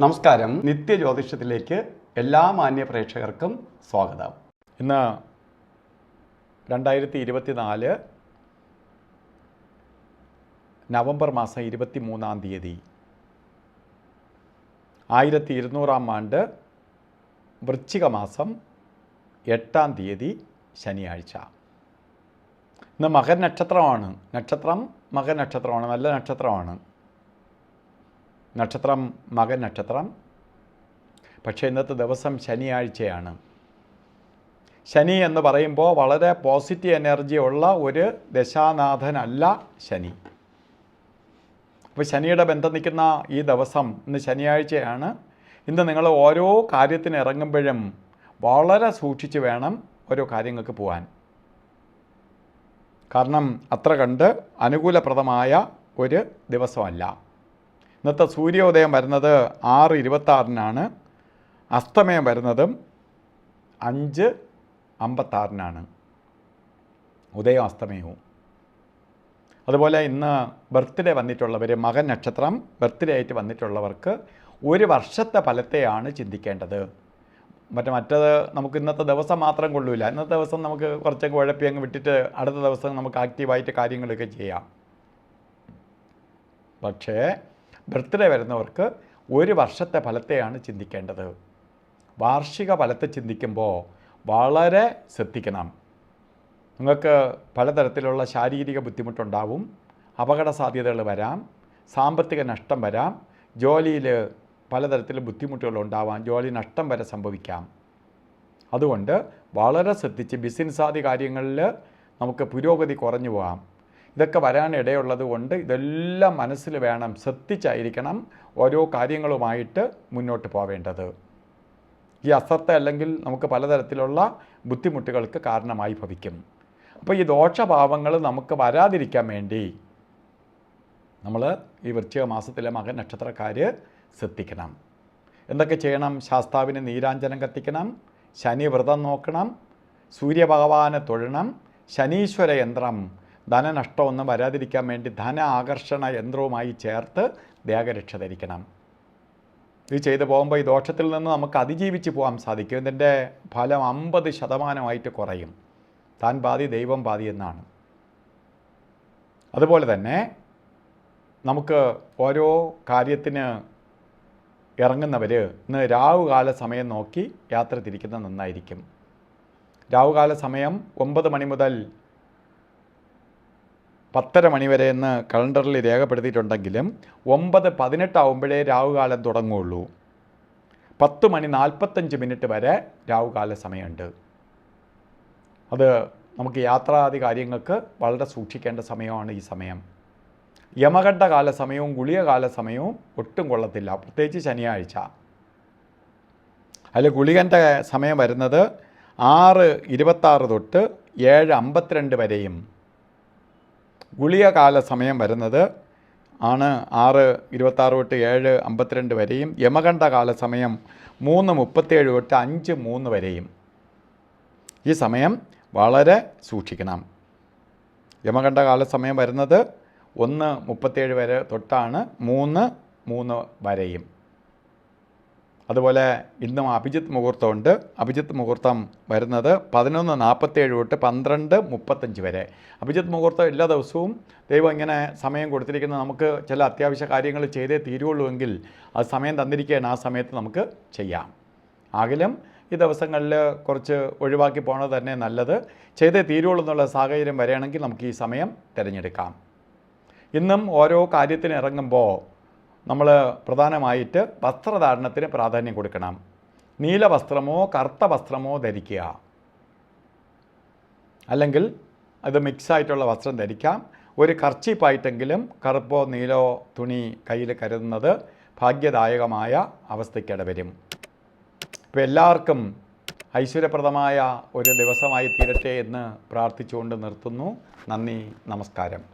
നമസ്കാരം. നിത്യജ്യോതിഷത്തിലേക്ക് എല്ലാ മാന്യ പ്രേക്ഷകർക്കും സ്വാഗതം. ഇന്ന് 2024 നവംബർ മാസം 23-ാം തീയതി 1200-ാം ആണ്ട് വൃശ്ചിക മാസം 8-ാം തീയതി ശനിയാഴ്ച. ഇന്ന് മകൻ നക്ഷത്രമാണ്. നക്ഷത്രം മകൻ നക്ഷത്രമാണ്. നല്ല നക്ഷത്രമാണ്. നക്ഷത്രം മകൻ നക്ഷത്രം. പക്ഷേ ഇന്നത്തെ ദിവസം ശനിയാഴ്ചയാണ്. ശനി എന്ന് പറയുമ്പോൾ വളരെ പോസിറ്റീവ് എനർജി ഉള്ള ഒരു ദശാനാഥനല്ല ശനി. അപ്പോൾ ശനിയുടെ ബന്ധം നിൽക്കുന്ന ഈ ദിവസം ഇന്ന് ശനിയാഴ്ചയാണ്. ഇന്ന് നിങ്ങൾ ഓരോ കാര്യത്തിന് ഇറങ്ങുമ്പോഴും വളരെ സൂക്ഷിച്ച് വേണം ഓരോ കാര്യങ്ങൾക്ക് പോകാൻ. കാരണം അത്ര കണ്ട് അനുകൂലപ്രദമായ ഒരു ദിവസമല്ല. ഇന്നത്തെ സൂര്യോദയം വരുന്നത് 6:26-നാണ്. അസ്തമയം വരുന്നതും 5:56-നാണ്. ഉദയം അസ്തമയവും. അതുപോലെ ഇന്ന് ബർത്ത്ഡേ വന്നിട്ടുള്ളവർ, മകൻ നക്ഷത്രം ബർത്ത്ഡേ ആയിട്ട് വന്നിട്ടുള്ളവർക്ക് ഒരു വർഷത്തെ ഫലത്തെയാണ് ചിന്തിക്കേണ്ടത്. മറ്റത് നമുക്ക് ഇന്നത്തെ ദിവസം മാത്രം കൊള്ളില്ല. ഇന്നത്തെ ദിവസം നമുക്ക് കുറച്ചൊക്കെ ഉഴപ്പി അങ്ങ് വിട്ടിട്ട് അടുത്ത ദിവസം നമുക്ക് ആക്റ്റീവായിട്ട് കാര്യങ്ങളൊക്കെ ചെയ്യാം. പക്ഷേ ബർത്ത്ഡേ വരുന്നവർക്ക് ഒരു വർഷത്തെ ഫലത്തെയാണ് ചിന്തിക്കേണ്ടത്. വാർഷിക ഫലത്തെ ചിന്തിക്കുമ്പോൾ വളരെ ശ്രദ്ധിക്കണം. നിങ്ങൾക്ക് പലതരത്തിലുള്ള ശാരീരിക ബുദ്ധിമുട്ടുണ്ടാവും, അപകട സാധ്യതകൾ വരാം, സാമ്പത്തിക നഷ്ടം വരാം, ജോലിയിൽ പലതരത്തിലുള്ള ബുദ്ധിമുട്ടുകളുണ്ടാവാം, ജോലി നഷ്ടം വരെ സംഭവിക്കാം. അതുകൊണ്ട് വളരെ ശ്രദ്ധിച്ച് ബിസിനസ് ആദി കാര്യങ്ങളിൽ നമുക്ക് പുരോഗതി കുറഞ്ഞു പോകാം. ഇതൊക്കെ വരാനിടയുള്ളത് കൊണ്ട് ഇതെല്ലാം മനസ്സിൽ വേണം, ശ്രദ്ധിച്ചായിരിക്കണം ഓരോ കാര്യങ്ങളുമായിട്ട് മുന്നോട്ട് പോവേണ്ടത്. ഈ അശ്രദ്ധ അല്ലെങ്കിൽ നമുക്ക് പലതരത്തിലുള്ള ബുദ്ധിമുട്ടുകൾക്ക് കാരണമായി ഭവിക്കും. അപ്പോൾ ഈ ദോഷഭാവങ്ങൾ നമുക്ക് വരാതിരിക്കാൻ വേണ്ടി നമ്മൾ ഈ വൃശ്ചിക മാസത്തിലെ മകൻ നക്ഷത്രക്കാർ ശ്രദ്ധിക്കണം. എന്തൊക്കെ ചെയ്യണം? ശാസ്താവിന് നീരാഞ്ജനം കത്തിക്കണം, ശനി വ്രതം നോക്കണം, സൂര്യഭഗവാനെ തൊഴണം, ശനീശ്വര യന്ത്രം ധനനഷ്ടമൊന്നും വരാതിരിക്കാൻ വേണ്ടി ധന ആകർഷണ യന്ത്രവുമായി ചേർത്ത് ദേഹരക്ഷ ധരിക്കണം. ഇത് ചെയ്തു പോകുമ്പോൾ ഈ ദോഷത്തിൽ നിന്ന് നമുക്ക് അതിജീവിച്ച് പോകാൻ സാധിക്കും. ഇതിൻ്റെ ഫലം 50% കുറയും. താൻ പാതി ദൈവം പാതി എന്നാണ്. അതുപോലെ തന്നെ നമുക്ക് ഓരോ കാര്യത്തിന് ഇറങ്ങുന്നവർ ഇന്ന് രാവുകാല സമയം നോക്കി യാത്ര തിരിക്കുന്നത് നന്നായിരിക്കും. രാവുകാല സമയം 9 മണി മുതൽ 10:30 മണി വരെ എന്ന് കലണ്ടറിൽ രേഖപ്പെടുത്തിയിട്ടുണ്ടെങ്കിലും 9:18 ആവുമ്പോഴേ രാവുകാലം തുടങ്ങുകയുള്ളൂ. 10:45 വരെ രാവുകാല സമയമുണ്ട്. അത് നമുക്ക് യാത്രാദി കാര്യങ്ങൾക്ക് വളരെ സൂക്ഷിക്കേണ്ട സമയമാണ് ഈ സമയം. യമകണ്ഠ കാല സമയവും ഗുളികകാല സമയവും ഒട്ടും കൊള്ളത്തില്ല, പ്രത്യേകിച്ച് ശനിയാഴ്ച. അതിൽ ഗുളികൻ്റെ സമയം വരുന്നത് 6:26 തൊട്ട് 7:52 വരെയും ഗുളികകാല സമയം വരുന്നത് ആണ് 6:26 തൊട്ട് 7:52 വരെയും. യമകണ്ഠ കാല സമയം 3:37 തൊട്ട് 5:03 വരെയും. ഈ സമയം വളരെ സൂക്ഷിക്കണം. യമകണ്ഠ കാല സമയം വരുന്നത് 1:37 വരെ തൊട്ടാണ് 3:03 വരെയും. അതുപോലെ ഇന്നും അഭിജിത്ത് മുഹൂർത്തമുണ്ട്. അഭിജിത്ത് മുഹൂർത്തം വരുന്നത് 11:47 തൊട്ട് 12:35 വരെ. അഭിജിത്ത് മുഹൂർത്തം എല്ലാ ദിവസവും ദൈവം ഇങ്ങനെ സമയം കൊടുത്തിരിക്കുന്നത് നമുക്ക് ചില അത്യാവശ്യ കാര്യങ്ങൾ ചെയ്തേ തീരുള്ളൂ എങ്കിൽ അത് സമയം തന്നിരിക്കുകയാണ്. ആ സമയത്ത് നമുക്ക് ചെയ്യാം. ആകിലും ഈ ദിവസങ്ങളിൽ കുറച്ച് ഒഴിവാക്കി പോകണത് തന്നെ നല്ലത്. ചെയ്തേ തീരുള്ളൂ എന്നുള്ള സാഹചര്യം വരികയാണെങ്കിൽ നമുക്ക് ഈ സമയം തിരഞ്ഞെടുക്കാം. ഇന്നും ഓരോ കാര്യത്തിന് ഇറങ്ങുമ്പോൾ നമ്മൾ പ്രധാനമായിട്ട് വസ്ത്രധാരണത്തിന് പ്രാധാന്യം കൊടുക്കണം. നീല വസ്ത്രമോ കറുത്ത വസ്ത്രമോ ധരിക്കുക, അല്ലെങ്കിൽ അത് മിക്സായിട്ടുള്ള വസ്ത്രം ധരിക്കാം. ഒരു കർച്ചീപ്പായിട്ടെങ്കിലും കറുപ്പോ നീലോ തുണി കയ്യിൽ കരുതുന്നത് ഭാഗ്യദായകമായ അവസ്ഥയ്ക്കിടവരും. ഇപ്പോൾ എല്ലാവർക്കും ഐശ്വര്യപ്രദമായ ഒരു ദിവസമായി തീരട്ടെ എന്ന് പ്രാർത്ഥിച്ചുകൊണ്ട് നിർത്തുന്നു. നന്ദി, നമസ്കാരം.